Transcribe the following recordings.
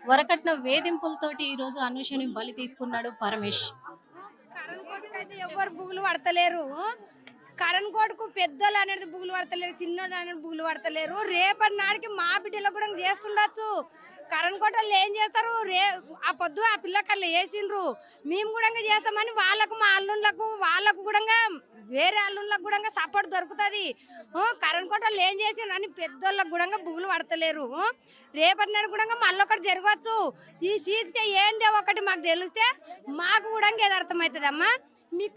వరకట్న వేధింపులతోటి ఈరోజు అనూషని బలి తీసుకున్నాడు పరమేష్. కరణ్ కోటకైతే ఎవ్వరు బుగులు పడతలేరు. కరణ్ కోటకు పెద్దోళ్ళు అనేది బుగులు పడతలేరు, చిన్నోళ్ళు అనేది బుగులు పడతలేరు. రేపటి నాడికి మా బిడ్డలకు కూడా చేస్తుండొచ్చు. కరణ్ కోటలు ఏం చేస్తారు, ఆ పొద్దు ఆ పిల్లకల్లా వేసిండ్రు, మేము కూడా చేస్తామని వాళ్ళకు మా అల్లుళ్ళకు వాళ్ళకు కూడా వేరే అల్లుళ్ళకు కూడా సపోర్ట్ దొరుకుతుంది. కరణ్ కోటలు ఏం చేసిండ్రు అని పెద్దోళ్ళకు కూడా బుగులు పడతలేరు. రేపటి నాడు కూడా మళ్ళీ ఒకటి జరగవచ్చు. ఈ శిక్ష ఏందో ఒకటి మాకు తెలిస్తే మాకు కూడా ఏది అర్థమవుతుంది అమ్మా. మీ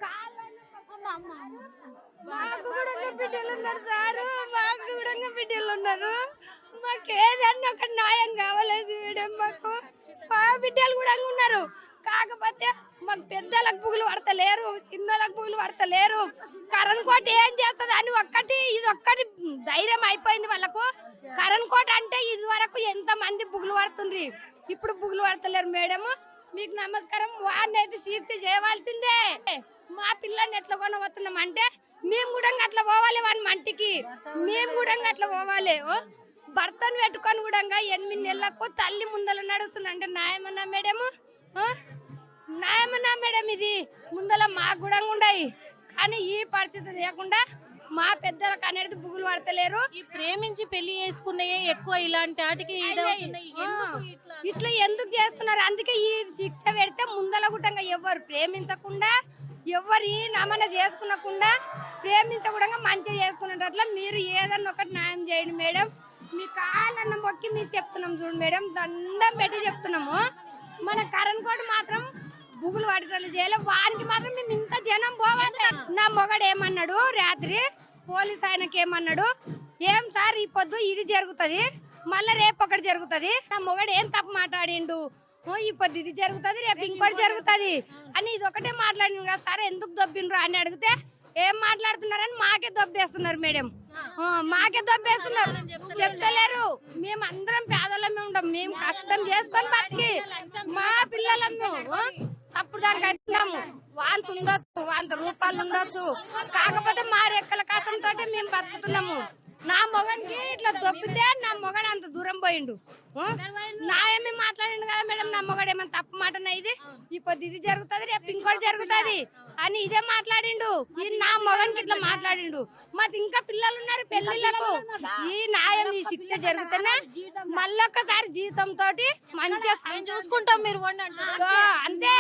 మాకు కూడా బిడ్డలు ఉన్నారు సారు, మాకు కూడా బిడ్డలు ఉన్నారు. మాకు ఏదన్నా ఒక న్యాయం కావాలేదు మేడం. మాకు మా బిడ్డలు కూడా ఉన్నారు, కాకపోతే మాకు పెద్దలకు బుగులు పడతలేరు, చిన్నలకు బుగులు పడతలేరు. కరణ్ కోట ఏం చేస్తుంది అని ఇది ఒక్కటి ధైర్యం అయిపోయింది వాళ్ళకు. కరణ్ కోట అంటే ఇది వరకు ఎంత మంది బుగులు పడుతుండ్రి, ఇప్పుడు బుగులు పడతలేరు మేడం. మీకు నమస్కారం, వాడిని అయితే శిక్ష చేయవలసిందే. మా పిల్లల్ని ఎట్లా కొనవస్తున్నాం అంటే మేము కూడా అట్లా పోవాలి, వాడి మంటికి మేము కూడా అట్లా పోవాలి. భర్తను పెట్టుకొని కూడా 8 నెలలకు తల్లి ముందల నడుస్తుంది అంటే న్యాయమన్నా మేడం? న్యాయమన్నా మేడం? ఇది ముందల మాకు కూడా ఉన్నాయి, కానీ ఈ పరిస్థితి లేకుండా మా పెద్దలకు అనేది బుగులు పడతలేరు. ఈ ప్రేమించి పెళ్లి చేసుకున్నాయే ఎక్కువ ఇలాంటి వాటికి ఇట్లా ఎందుకు చేస్తున్నారు? అందుకే ఈ శిక్ష పెడితే ముందల గుట్టంగా ఎవరు ప్రేమించకుండా, ఎవరు నమన చేసుకునకుండా, ప్రేమించకుండా మంచిగా చేసుకునేటట్ల మీరు ఏదన్నా ఒకటి న్యాయం చేయండి మేడం. మీ కాళ్ళన్న మొక్కి మీరు చెప్తున్నాం చూడండి మేడం, దండం పెట్టి చెప్తున్నాము. మన కరణ్ కోట మాత్రం బుగులు పడేటట్లు చేయలేదు, వానికి మాత్రం మేము ఇంత జనం పోవాలి. నా మొగడు ఏమన్నాడు రాత్రి, పోలీస్ ఆయనకి ఏమన్నాడు, ఏం సార్ ఈ పొద్దు ఇది జరుగుతుంది, మళ్ళీ రేపు ఒకటి జరుగుతుంది, నా మొగడు ఏం తప్పు మాట్లాడిండు, ఈ పొద్దు ఇది జరుగుతుంది, రేపు ఇంకోటి జరుగుతుంది అని ఇది ఒకటే మాట్లాడిండు కదా సార్, ఎందుకు దొబ్బిండ్రు అని అడిగితే ఏం మాట్లాడుతున్నారని మాకే దొబ్బేస్తున్నారు మేడం. మాకే దొబ్బేస్తున్నారు, చెప్తలేరు. మేము అందరం పేదలమే ఉంటాం, మేము కష్టం చేసుకొని బతికి మా పిల్లలము సప్పుడు దానికి వచ్చినాము. వాంత ఉండొచ్చు, వాంత రూపాయలు ఉండొచ్చు, కాకపోతే మా రెక్కల కష్టంతో మేము బతుకుతున్నాము. నా మొగనికి ఇట్లా దొబ్బితే నా మొగడు అంత దూరం పోయిండు. నాయమే మాట్లాడిండు కదా మేడం, నా మొగడు ఏమైనా తప్పు మాటనా, ఇది ఈ పొద్దు ఇది జరుగుతుంది, రేపు ఇంకోటి జరుగుతుంది అని ఇదే మాట్లాడిండు. ఈ నా మొగనికి ఇట్లా మాట్లాడిండు. మాకు ఇంకా పిల్లలు ఉన్నారు పెళ్లిళ్ళకు. ఈ న్యాయం ఈ శిక్ష జరుగుతున్నా మళ్ళొక్కసారి జీవితం తోటి మంచిగా చూసుకుంటాం మీరు అంతే.